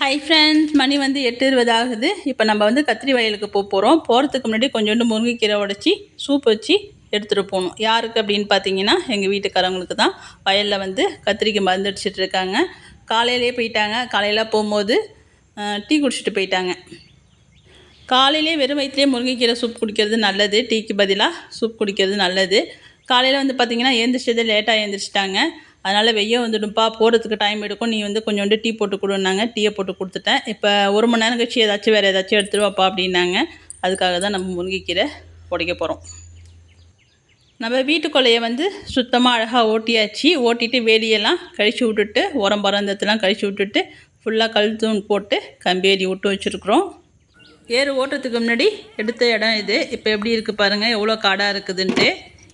Hi friends, மணி வந்து 8:20 ஆகுது. இப்போ நம்ம வந்து கத்திரி வயலுக்கு போகிறோம். போகிறதுக்கு முன்னாடி கொஞ்சோண்டு முருங்கைக்கீரை உடச்சி சூப் வச்சு எடுத்துகிட்டு போகணும். யாருக்கு அப்படின்னு பார்த்தீங்கன்னா, எங்கள் வீட்டுக்காரங்களுக்கு தான். வயலில் வந்து கத்திரிக்கு மருந்து அடிச்சிட்டு இருக்காங்க. காலையிலே போயிட்டாங்க. காலையில் போகும்போது டீ குடிச்சிட்டு போயிட்டாங்க. காலையிலே வெறும் வயிற்றுலேயே முருங்கைக்கீரை சூப் குடிக்கிறது நல்லது. டீக்கு பதிலாக சூப் குடிக்கிறது நல்லது. காலையில் வந்து பார்த்திங்கன்னா எழுந்திரிச்சது லேட்டாக எழுந்திரிச்சிட்டாங்க. அதனால் வெய்ய வந்துடும்ப்பா, போகிறதுக்கு டைம் எடுக்கும், நீ வந்து கொஞ்சோண்டு டீ போட்டு கொடுன்னாங்க. டீயை போட்டு கொடுத்துட்டேன். இப்போ 1 மணி நேரம் கழிச்சு ஏதாச்சும் வேறு ஏதாச்சும் எடுத்துருவாப்பா அப்படின்னாங்க. அதுக்காக தான் நம்ம முருங்கைக்கீரை உடைக்க போகிறோம். நம்ம வீட்டுக்குள்ளையை வந்து சுத்தமாக அழகாக ஓட்டியாச்சு. ஓட்டிட்டு வேலியெல்லாம் கழிச்சு விட்டுட்டு, உரம் பறந்ததெல்லாம் கழிச்சு விட்டுட்டு, ஃபுல்லாக கல் தூண் போட்டு கம்பேரி விட்டு வச்சுருக்குறோம். ஏறு ஓட்டுறதுக்கு முன்னாடி எடுத்த இடம் இது. இப்போ எப்படி இருக்குது பாருங்கள், எவ்வளோ காடாக இருக்குதுன்ட்டு.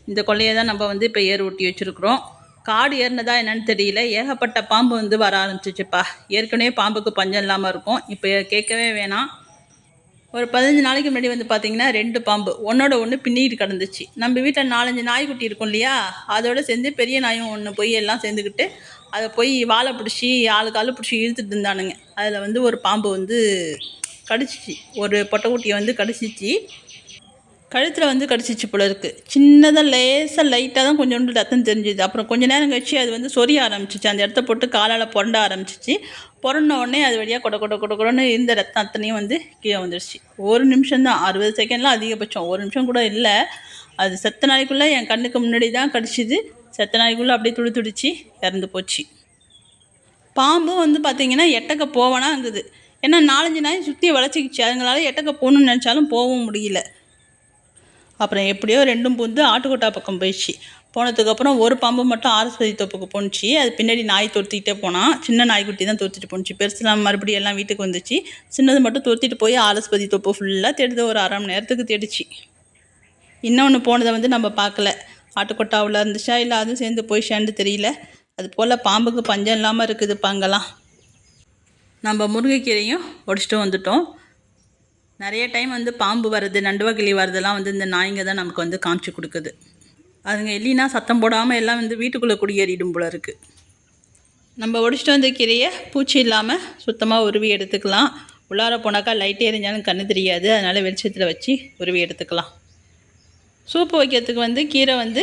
இந்த கொள்ளையை தான் நம்ம வந்து இப்போ ஏறு ஓட்டி வச்சுருக்குறோம். காடு ஏறினதா என்னன்னு தெரியல, ஏகப்பட்ட பாம்பு வந்து வர ஆரம்பிச்சிச்சுப்பா. ஏற்கனவே பாம்புக்கு பஞ்சம் இல்லாமல் இருக்கும். இப்போ கேட்கவே வேணாம். ஒரு 15 நாளைக்கு முன்னாடி வந்து பார்த்திங்கன்னா 2 பாம்பு ஒன்றோட ஒன்று பின்னிட்டு கிடந்துச்சு. நம்ம வீட்டில் 4-5 நாய்க்குட்டி இருக்கும் இல்லையா, அதோடு சேர்ந்து பெரிய நாயும் ஒன்று போய் எல்லாம் சேர்ந்துக்கிட்டு அதை போய் வாழை பிடிச்சி ஆளுக்காலு பிடிச்சி இழுத்துட்டு இருந்தானுங்க. அதில் வந்து ஒரு பாம்பு வந்து கடிச்சிச்சு. ஒரு பொட்டைக்குட்டியை வந்து கடிச்சிச்சு. கழுத்தில் வந்து கடிச்சிச்சு போல இருக்குது. சின்னதாக லேசாக லைட்டாக தான் கொஞ்சோண்டு ரத்தம் தெரிஞ்சுது. அப்புறம் கொஞ்சம் நேரம் கழிச்சு அது வந்து சொரிய ஆரம்பிச்சிச்சு. அந்த இடத்த போட்டு காலால் புரண்ட ஆரம்பிச்சிச்சு. புரண்ட உடனே அது வழியாக கொடன்னு இந்த ரத்தம் அத்தனையும் வந்து கீழே வந்துடுச்சு. 1 நிமிஷம் தான், 60 செகண்ட்லாம் அதிகபட்சம், 1 நிமிஷம் கூட இல்லை. அது செத்த நாளைக்குள்ளே என் கண்ணுக்கு முன்னாடி தான் கடிச்சிது. செத்த நாளைக்குள்ளே அப்படியே துடிச்சு இறந்து போச்சு. பாம்பும் வந்து பார்த்திங்கன்னா எட்டக்க போவனா இருந்தது. ஏன்னா 4-5 நாய் சுற்றி வளைச்சிக்கிச்சு. அதுங்களால எட்டக்க போகணுன்னு நினச்சாலும் போகவும் முடியல. அப்புறம் எப்படியோ 2ம் பூந்து ஆட்டுக்கொட்டா பக்கம் போயிடுச்சு. போனதுக்கப்புறம் ஒரு பாம்பு மட்டும் ஆரஸ்பதி தோப்புக்கு போணுச்சு. அது பின்னாடி நாய் துரத்திக்கிட்டே போனான். சின்ன நாய்க்குட்டி தான் துரத்திட்டு போணுச்சு. பெருசுலாம் மறுபடியும் எல்லாம் வீட்டுக்கு வந்துச்சு. சின்னது மட்டும் துரத்திட்டு போய் ஆரஸ்பதி தோப்பு ஃபுல்லாக தேடுது. ஒரு 1/2 மணி நேரத்துக்கு தேடிச்சு. இன்னொன்று போனதை வந்து நம்ம பார்க்கல. ஆட்டுக்கொட்டாவில் இருந்துச்சா இல்லை அதுவும் சேர்ந்து போயிச்சான்னு தெரியல. அது போல் பாம்புக்கு பஞ்சம் இல்லாமல் இருக்குது பாங்கெல்லாம். நம்ம முருங்கைக்கீரையும் உடச்சிட்டு வந்துட்டோம். நிறைய டைம் வந்து பாம்பு வர்றது, நண்டுவக்கிளி வர்றதெல்லாம் வந்து இந்த நாய்ங்க தான் நமக்கு வந்து காமிச்சு கொடுக்குது. அதுங்க இல்லைன்னா சத்தம் போடாமல் எல்லாம் வந்து வீட்டுக்குள்ளே குடியேறிடும் போல இருக்குது. நம்ம ஒடிச்சிட்டு வந்த கீரையை பூச்சி இல்லாமல் சுத்தமாக உருவி எடுத்துக்கலாம். உள்ளார போனாக்கா லைட்டே எரிஞ்சாலும் கண்ணு தெரியாது. அதனால் வெளிச்சத்தில் வச்சு உருவி எடுத்துக்கலாம். சூப்பு வைக்கிறதுக்கு வந்து கீரை வந்து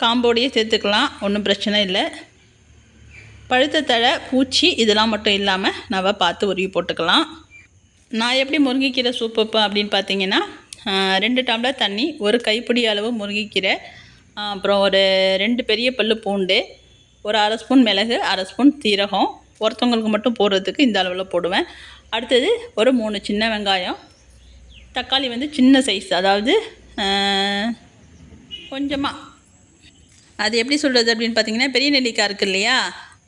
காம்போடையே சேர்த்துக்கலாம், ஒன்றும் பிரச்சனை இல்லை. பழுத்த தழை, பூச்சி இதெல்லாம் மட்டும் இல்லாமல் நம்ம பார்த்து உருவி போட்டுக்கலாம். நான் எப்படி முருங்கைக்கீரை சூப் வைப்பேன் அப்படின்னு பார்த்தீங்கன்னா, 2 டம்ளர் தண்ணி, 1 கைப்பிடி அளவு முருங்கைக்கீரை, அப்புறம் ஒரு 2 பெரிய பல்லு பூண்டு, ஒரு 1/2 ஸ்பூன் மிளகு, 1/2 ஸ்பூன் சீரகம், ஒருத்தவங்களுக்கு மட்டும் போடுறதுக்கு இந்த அளவில் போடுவேன். அடுத்தது ஒரு 3 சின்ன வெங்காயம், தக்காளி வந்து சின்ன சைஸ், அதாவது கொஞ்சமாக, அது எப்படி சொல்கிறது அப்படின்னு பார்த்தீங்கன்னா, பெரிய நெல்லிக்காய் இருக்குது இல்லையா,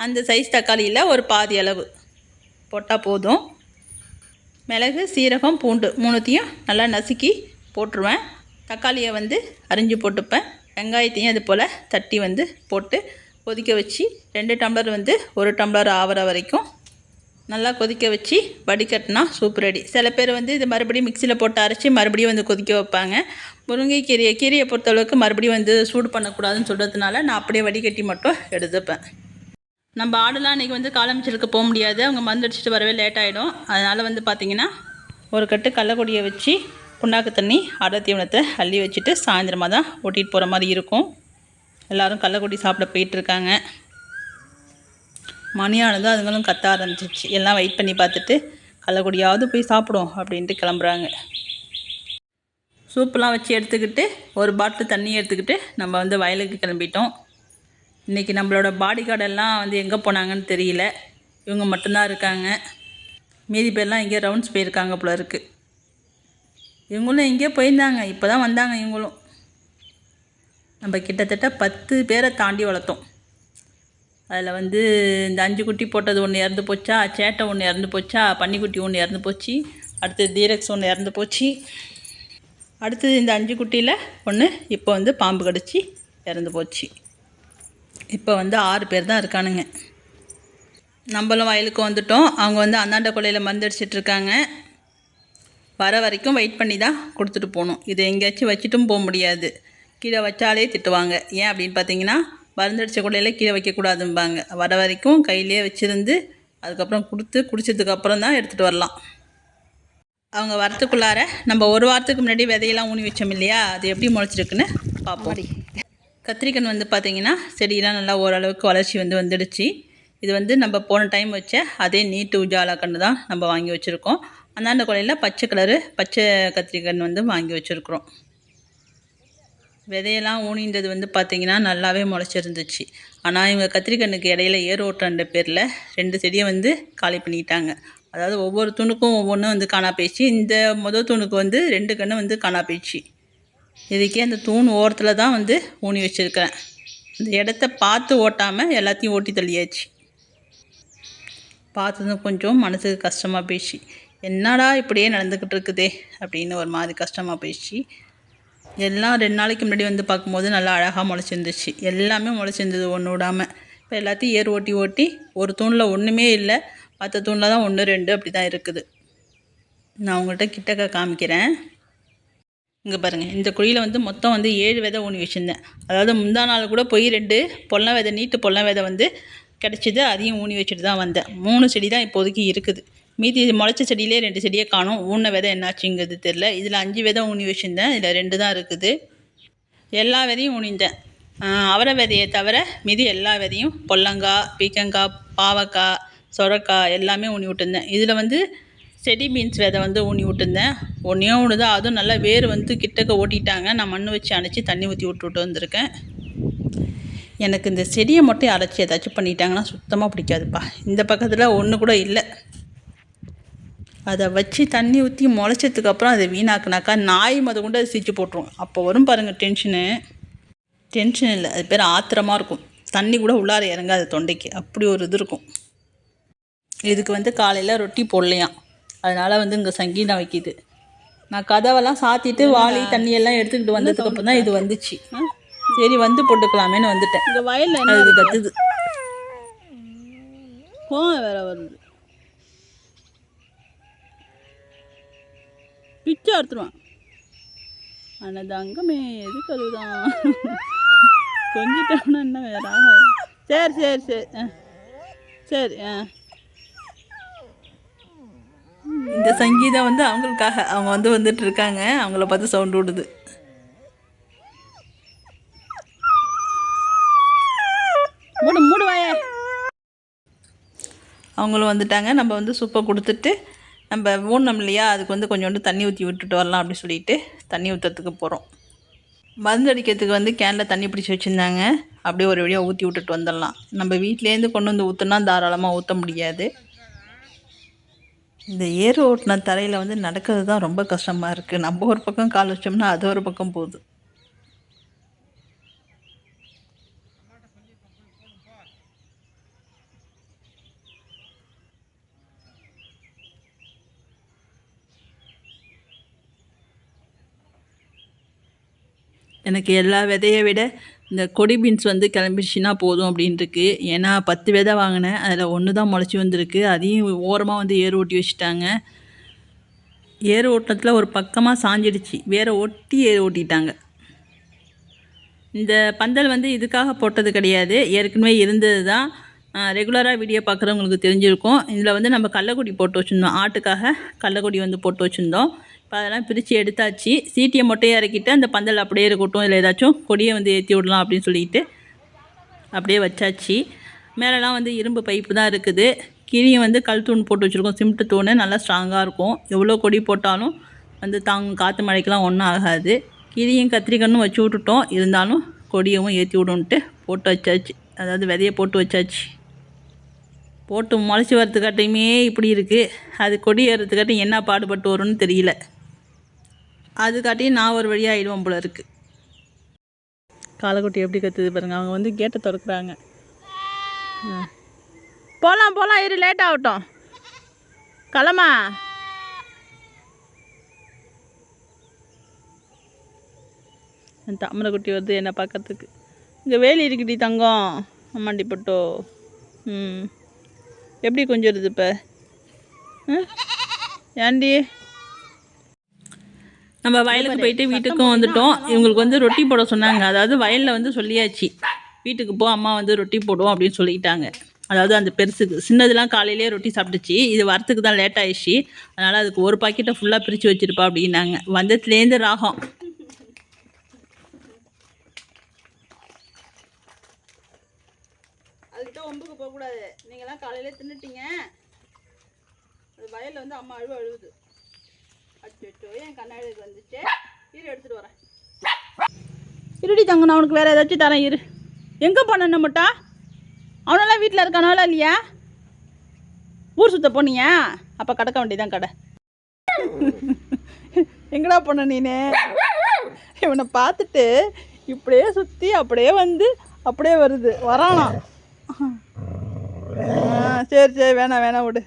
அந்த சைஸ் தக்காளியில் ஒரு பாதி அளவு போட்டால் போதும். மிளகு, சீரகம், பூண்டு 3த்தையும் நல்லா நசுக்கி போட்டுருவேன். தக்காளியை வந்து அரிஞ்சு போட்டுப்பேன். வெங்காயத்தையும் அது போல் தட்டி வந்து போட்டு கொதிக்க வச்சு 2 டம்ளர் வந்து 1 டம்ளர் ஆகிற வரைக்கும் நல்லா கொதிக்க வச்சு வடிகட்டினா சூப் ரெடி. சில பேர் வந்து இது மறுபடியும் மிக்சியில் போட்டு அரைச்சி மறுபடியும் வந்து கொதிக்க வைப்பாங்க. கீரையை பொறுத்தளவுக்கு மறுபடியும் வந்து சூடு பண்ணக்கூடாதுன்னு சொல்கிறதுனால நான் அப்படியே வடிகட்டி மட்டும் எடுத்துப்பேன். நம்ம ஆடுலாம் இன்றைக்கி வந்து காலமிச்சலுக்கு போக முடியாது. அவங்க மருந்து அடிச்சுட்டு வரவே லேட் ஆகிடும். அதனால் வந்து பார்த்திங்கன்னா ஒரு கட்டு கடலக்கொடியை வச்சு புண்ணாக்கு தண்ணி அடை தீவனத்தை அள்ளி வச்சுட்டு சாயந்தரமாக தான் ஓட்டிகிட்டு போகிற மாதிரி இருக்கும். எல்லோரும் கடலக்கொடி சாப்பிட போயிட்டுருக்காங்க. மணியானது அதுங்களும் கத்த ஆரம்பிச்சிச்சு. எல்லாம் வெயிட் பண்ணி பார்த்துட்டு கடலக்கொடியாவது போய் சாப்பிடும் அப்படின்ட்டு கிளம்புறாங்க. சூப்பெலாம் வச்சு எடுத்துக்கிட்டு ஒரு பாட்டில் தண்ணி எடுத்துக்கிட்டு நம்ம வந்து வயலுக்கு கிளம்பிட்டோம். இன்றைக்கி நம்மளோட பாடி கார்டெல்லாம் வந்து எங்கே போனாங்கன்னு தெரியல. இவங்க மட்டும்தான் இருக்காங்க. மீதி பேர்லாம் எங்கேயோ ரவுண்ட்ஸ் போயிருக்காங்க போல இருக்குது. இவங்களும் எங்கேயோ போயிருந்தாங்க, இப்போ தான் வந்தாங்க இவங்களும். நம்ம கிட்டத்தட்ட 10 பேரை தாண்டி வளர்த்தோம். அதில் வந்து இந்த 5 குட்டி போட்டது ஒன்று இறந்து போச்சா, சேட்டை ஒன்று இறந்து போச்சா, பன்னிக்குட்டி ஒன்று இறந்து போச்சு, அடுத்தது தீரக்ஸ் ஒன்று இறந்து போச்சு, அடுத்தது இந்த 5 குட்டியில் ஒன்று இப்போ வந்து பாம்பு கடிச்சு இறந்து போச்சு. இப்போ வந்து 6 பேர் தான் இருக்கானுங்க. நம்மளும் வயலுக்கு வந்துட்டோம். அவங்க வந்து அந்தாண்ட கொள்ளையில் மருந்து அடிச்சிட்ருக்காங்க. வர வரைக்கும் வெயிட் பண்ணி தான் கொடுத்துட்டு போகணும். இதை எங்கேயாச்சும் வச்சுட்டும் போக முடியாது. கீழே வச்சாலே திட்டுவாங்க. ஏன் அப்படின்னு பார்த்தீங்கன்னா, மருந்து அடித்த கொள்ளையில் கீழே வைக்கக்கூடாதும்பாங்க. வர வரைக்கும் கையிலே வச்சுருந்து அதுக்கப்புறம் குடித்ததுக்கப்புறம் தான் எடுத்துகிட்டு வரலாம். அவங்க வரத்துக்குள்ளார நம்ம ஒரு வாரத்துக்கு முன்னாடி விதையெல்லாம் ஊனி வச்சோம் இல்லையா, அது எப்படி முளைச்சிருக்குன்னு பார்ப்போம். கத்திரிக்கன் வந்து பார்த்திங்கன்னா செடியெலாம் நல்லா ஓரளவுக்கு வளர்ச்சி வந்துடுச்சு. இது வந்து நம்ம போன டைம் வச்ச அதே நீட்டு உஜாலா கன்று தான் நம்ம வாங்கி வச்சுருக்கோம். அந்தாண்ட கொலையில் பச்சை கத்திரிக்கன் வந்து வாங்கி வச்சுருக்குறோம். விதையெல்லாம் ஊனின்றது வந்து பார்த்திங்கன்னா நல்லாவே முளைச்சிருந்துச்சு. ஆனால் இவங்க கத்திரிக்கண்ணுக்கு இடையில ஏர் ஓட்டுற பேரில் 2 செடியை வந்து காலி பண்ணிட்டாங்க. அதாவது ஒவ்வொரு தூணுக்கும் ஒவ்வொன்றும் வந்து காணா போயிடுச்சு. இந்த முதல் தூணுக்கு வந்து 2 கன்று வந்து காணா போயிடுச்சு. இதுக்கே அந்த தூண் ஓரத்தில் தான் வந்து ஊனி வச்சுருக்கிறேன். இந்த இடத்த பார்த்து ஓட்டாமல் எல்லாத்தையும் ஓட்டி தள்ளியாச்சு. பார்த்ததும் கொஞ்சம் மனசுக்கு கஷ்டமாக போயிடுச்சு. என்னடா இப்படியே நடந்துக்கிட்டு இருக்குதே அப்படின்னு ஒரு மாதிரி கஷ்டமாக போயிடுச்சு. எல்லாம் 2 நாளைக்கு முன்னாடி வந்து பார்க்கும்போது நல்லா அழகாக முளைச்சிருந்துச்சு. எல்லாமே முளைச்சிருந்தது ஒன்று விடாமல். இப்போ எல்லாத்தையும் ஏர் ஓட்டி ஒரு தூணில் ஒன்றுமே இல்லை, மற்ற தூணில் தான் 1 2 அப்படி தான் இருக்குது. நான் உங்கள்கிட்ட கிட்டக்க காமிக்கிறேன். இங்கே பாருங்கள், இந்த குழியில் வந்து மொத்தம் வந்து 7 விதை ஊனி வச்சுருந்தேன். அதாவது முந்தா நாள் கூட போய் 2 பொல்ல விதை நீட்டு பொல்ல விதை வந்து கிடச்சிது. அதையும் ஊனி வச்சுட்டு தான் வந்தேன். 3 செடி தான் இப்போதைக்கு இருக்குது. மீதி முளைச்ச செடியிலே 2 செடியே காணும். ஊன விதை என்னாச்சுங்கிறது தெரில. இதில் 5 விதை ஊனி வச்சுருந்தேன், இதில் 2 தான் இருக்குது. எல்லா விதையும் ஊனிந்தேன். அவரை விதையை தவிர மீதி எல்லா விதையும் பொல்லங்காய், பீக்கங்காய், பாவக்காய், சொரக்காய் எல்லாமே ஊனி விட்டுருந்தேன். இதில் வந்து செடி பீன்ஸ் விதை வந்து ஊனி விட்டுருந்தேன். ஒன்று தான், அதுவும் நல்லா வேர் வந்து கிட்டக்க ஓட்டிட்டாங்க. நான் மண் வச்சு அணைச்சி தண்ணி ஊற்றி விட்டுட்டு வந்திருக்கேன். எனக்கு இந்த செடியை மட்டும் அரைச்சி ஏதாச்சும் பண்ணிட்டாங்கன்னா சுத்தமாக பிடிக்காதுப்பா. இந்த பக்கத்தில் ஒன்று கூட இல்லை. அதை வச்சு தண்ணி ஊற்றி முளைச்சதுக்கப்புறம் அதை வீணாக்குனாக்கா நாய் கொண்டு அதை சீச்சு போட்டுரும். அப்போ வரும் பாருங்கள் டென்ஷன் இல்லை, அது பேர் ஆத்திரமாக இருக்கும். தண்ணி கூட உள்ளார இறங்காது தொண்டைக்கு, அப்படி ஒரு இது இருக்கும். இதுக்கு வந்து காலையில் ரொட்டி போடலையாம். அதனால் வந்து இங்கே சங்கீதம் வைக்கிது. நான் கதவெல்லாம் சாத்திட்டு வாளி தண்ணியெல்லாம் எடுத்துக்கிட்டு வந்ததுக்கப்புறம் தான் இது வந்துச்சு. சரி வந்து போட்டுக்கலாமேன்னு வந்துட்டேன். இந்த வயலில் அது கத்துது, கோவம் வேற வருது. பிச்சை எடுத்துருவான். ஆனால் அங்கமே எதுக்கு அதுதான் கொஞ்சிட்டோம்னா என்ன வேற. சரி சரி. இந்த சங்கீதம் வந்து அவங்களுக்காக அவங்க வந்துட்டு இருக்காங்க. அவங்கள பார்த்து சவுண்டு விடுது. மூடு வாய. அவங்களும் வந்துட்டாங்க. நம்ம வந்து சூப்பை கொடுத்துட்டு நம்ம ஊனம் இல்லையா, அதுக்கு வந்து கொஞ்சோண்டு தண்ணி ஊற்றி விட்டுட்டு வரலாம் அப்படின்னு சொல்லிட்டு தண்ணி ஊற்றுறதுக்கு போகிறோம். மருந்து அடிக்கிறதுக்கு வந்து கேனில் தண்ணி பிடிச்சி வச்சுருந்தாங்க. அப்படியே ஒரு வழியாக ஊற்றி விட்டுட்டு வந்துடலாம். நம்ம வீட்டிலேருந்து கொண்டு வந்து ஊற்றுனா தாராளமாக ஊற்ற முடியாது. இந்த ஏர் ஓட்டின தரையில் வந்து நடக்கிறது தான் ரொம்ப கஷ்டமாக இருக்குது. நம்ம ஒரு பக்கம் கால் வச்சோம்னா அது ஒரு பக்கம் போகுது. எனக்கு எல்லா விதையை விட இந்த கொடி பீன்ஸ் வந்து கிளம்பிடுச்சுன்னா போதும் அப்படின்ட்டுருக்கு. ஏன்னா 10 விதை வாங்கினேன், அதில் 1 தான் முளைச்சி வந்திருக்கு. அதையும் ஓரமாக வந்து ஏர் ஓட்டி வச்சுட்டாங்க. ஏர் ஓட்டினத்தில் ஒரு பக்கமாக சாஞ்சிடுச்சு, வேற ஒட்டி ஏர் ஓட்டிட்டாங்க. இந்த பந்தல் வந்து இதுக்காக போட்டது கிடையாது, ஏற்கனவே இருந்தது தான். ரெகுலராக வீடியோ பார்க்குறவங்களுக்கு தெரிஞ்சிருக்கும். இதில் வந்து நம்ம கடலக்கொடி போட்டு வச்சுருந்தோம், ஆட்டுக்காக கடலக்கொடி வந்து போட்டு வச்சுருந்தோம். இப்போ அதெல்லாம் பிரித்து எடுத்தாச்சு. சீட்டியை மொட்டையை இறக்கிட்டு அந்த பந்தல் அப்படியே இருக்கட்டும், இல்லை ஏதாச்சும் கொடியை வந்து ஏற்றி விடலாம் அப்படின்னு சொல்லிட்டு அப்படியே வச்சாச்சு. மேலெலாம் வந்து இரும்பு பைப்பு தான் இருக்குது. கீழே வந்து கல் தூண் போட்டு வச்சுருக்கோம், சிமெண்ட்டு தூண், நல்லா ஸ்ட்ராங்காக இருக்கும். எவ்வளோ கொடி போட்டாலும் வந்து காற்று மழைக்கெலாம் ஒன்றும் ஆகாது. கீழேயும் கத்திரிக்கண்ணும் வச்சு விட்டுட்டோம், இருந்தாலும் கொடியவும் ஏற்றி விடுன்ட்டு போட்டு வச்சாச்சு. அதாவது விதையை போட்டு வச்சாச்சு. போட்டு முளைச்சி வரத்துக்காட்டையுமே இப்படி இருக்குது. அது கொடி ஏறுறதுக்காட்டையும் என்ன பாடுபட்டு வரும்னு தெரியல. அதுக்காட்டியும் நான் ஒரு வழியாக ஆகிடுவோம் போல இருக்குது. காளைக்குட்டி எப்படி கற்றுது பாருங்கள். அவங்க வந்து கேட்டை திறக்கிறாங்க. போகலாம் இரு, லேட் ஆகட்டும். கிளம்பா. என் தாமரைக்குட்டி வருது என்னை பார்க்கறதுக்கு. இங்கே வேலி இருக்குடி தங்கம், அம்மாண்டி பட்டோ. எப்படி கொஞ்சம் வருது இப்போ? ஏண்டி நம்ம வயலுக்கு போயிட்டு வீட்டுக்கும் வந்துட்டோம். இவங்களுக்கு வந்து ரொட்டி போட சொன்னாங்க. அதாவது வயலில் வந்து சொல்லியாச்சு, வீட்டுக்கு போ அம்மா வந்து ரொட்டி போடுவோம் அப்படின்னு சொல்லிட்டாங்க. அதாவது அந்த பெருசுக்கு. சின்னதுலாம் காலையிலேயே ரொட்டி சாப்பிட்டுச்சு. இது வரத்துக்கு தான் லேட் ஆயிடுச்சு. அதனால் அதுக்கு ஒரு பாக்கெட்டை ஃபுல்லாக பிரித்து வச்சுருப்பா அப்படின்னாங்க. வந்ததுலேருந்து ராகம். அதுக்கிட்ட ஒம்புக்கு போகக்கூடாது. நீங்களாம் காலையிலே தின்னுட்டீங்க. அது வயலில் வந்து அம்மா அழுவுது. அச்சோ என் கண்ணாடிக்கு வந்துச்சு. இரு எடுத்துகிட்டு வரேன். இருடி தங்க, நான் உனக்கு வேறு ஏதாச்சும் தரேன். இரு. எங்கே போனேன் நம்மட்டா? அவனெல்லாம் வீட்டில் இருக்கானால இல்லையா? ஊர் சுத்த போனியா? அப்போ கடக்க வேண்டியதான் கடை. எங்கடா போன நீனு? இவனை பார்த்துட்டு இப்படியே சுற்றி அப்படியே வந்து அப்படியே வருது. வரானா? சரி வேணாம் விடு.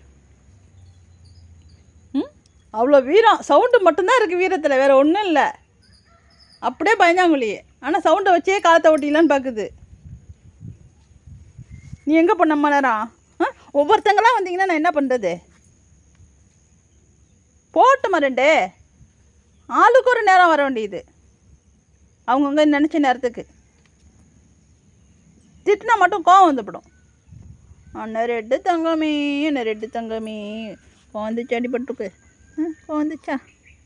அவ்வளோ வீரம். சவுண்டு மட்டும்தான் இருக்குது வீரத்தில், வேறு ஒன்றும் இல்லை. அப்படியே பயந்தாங்குழி. ஆனால் சவுண்டை வச்சே காலத்தை ஓட்டிக்கலான்னு பார்க்குது. நீ எங்கே போனம்மா நேரம்? ஒவ்வொருத்தங்களாம் வந்தீங்கன்னா நான் என்ன பண்ணுறது? போட்டுமா 2 ஆளுக்கு ஒரு நேரம் வர வேண்டியது. அவங்கவுங்க நினச்ச நேரத்துக்கு திட்டினா மட்டும் கோவம் வந்துவிடும். அண்ணன் 2 தங்கமே, என்ன 2 தங்கமே, கோந்துச்சு அடிபட்டுருக்கு. கோந்துச்சா?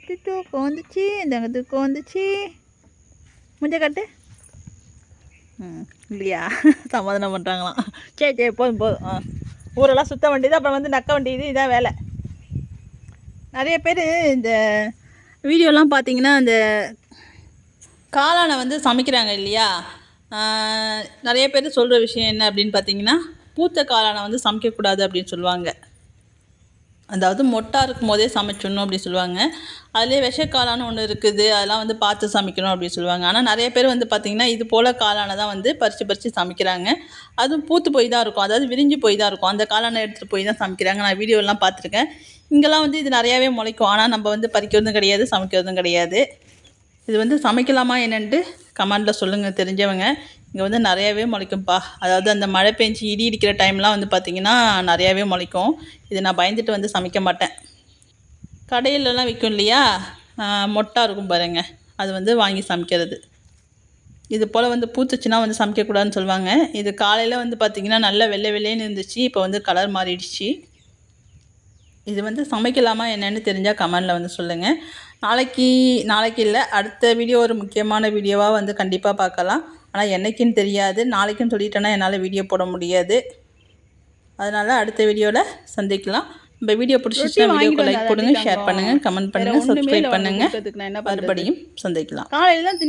திட்டு கோந்துச்சு, தங்கத்துக்கு கோந்துச்சு. முஞ்ச காட்டு. இல்லையா? சமாதானம் பண்ணுறாங்களாம். சரி போதும். ஊரெல்லாம் சுற்ற வேண்டியது, அப்புறம் வந்து நக்க வேண்டியது, இதான் வேலை. நிறைய பேர் இந்த வீடியோலாம் பார்த்தீங்கன்னா இந்த காளானை வந்து சமைக்கிறாங்க இல்லையா? நிறைய பேர் சொல்கிற விஷயம் என்ன அப்படின்னு பார்த்தீங்கன்னா, பூத்த காளானை வந்து சமைக்கக்கூடாது அப்படின்னு சொல்லுவாங்க. அதாவது மொட்டாக இருக்கும் போதே சமைச்சிடணும் அப்படி சொல்லுவாங்க. அதுலேயே விஷக்காளான்னு ஒன்று இருக்குது, அதெல்லாம் வந்து பார்த்து சமைக்கணும் அப்படின்னு சொல்லுவாங்க. ஆனால் நிறைய பேர் வந்து பார்த்திங்கன்னா இது போல் காளானை தான் வந்து பறித்து சமைக்கிறாங்க. அதுவும் பூத்து போய் தான் இருக்கும், அதாவது விரிஞ்சு போய் தான் இருக்கும். அந்த காளானை எடுத்துகிட்டு போய் தான் சமைக்கிறாங்க. நான் வீடியோலாம் பார்த்துருக்கேன். இங்கெல்லாம் வந்து இது நிறையாவே முளைக்கும். ஆனால் நம்ம வந்து பறிக்கிறதும் கிடையாது, சமைக்கிறதும் கிடையாது. இது வந்து சமைக்கலாமா என்னென்ட்டு கமெண்டில் சொல்லுங்கள் தெரிஞ்சவங்க. இங்கே வந்து நிறையாவே முளைக்கும்ப்பா. அதாவது அந்த மழை பெஞ்சு இடி இடிக்கிற டைம்லாம் வந்து பார்த்திங்கன்னா நிறையாவே முளைக்கும். இது நான் பயந்துட்டு வந்து சமைக்க மாட்டேன். கடையிலலாம் விற்கும் இல்லையா, மொட்டாக இருக்கும் பாருங்க, அது வந்து வாங்கி சமைக்கிறது. இது போல் வந்து பூத்துச்சுன்னா வந்து சமைக்கக்கூடாதுன்னு சொல்லுவாங்க. இது காலையில் வந்து பார்த்திங்கன்னா நல்லா வெள்ளை வெள்ளைன்னு இருந்துச்சு. இப்போ வந்து கலர் மாறிடுச்சு. இது வந்து சமைக்கலாமா என்னென்னு தெரிஞ்சால் கமெண்டில் வந்து சொல்லுங்கள். நாளைக்கு இல்லை, அடுத்த வீடியோ ஒரு முக்கியமான வீடியோவாக வந்து கண்டிப்பாக பார்க்கலாம். ஆனால் என்றைக்குன்னு தெரியாது. நாளைக்குன்னு சொல்லிட்டேன்னா என்னால் வீடியோ போட முடியாது. அதனால் அடுத்த வீடியோவில் சந்திக்கலாம். நம்ம வீடியோ பிடிச்சிச்சுன்னா வீடியோக்கு லைக் போடுங்க, ஷேர் பண்ணுங்கள், கமெண்ட் பண்ணுங்கள், சப்ஸ்கிரைப் பண்ணுங்கள். மறுபடியும் சந்திக்கலாம். காலையில் தான்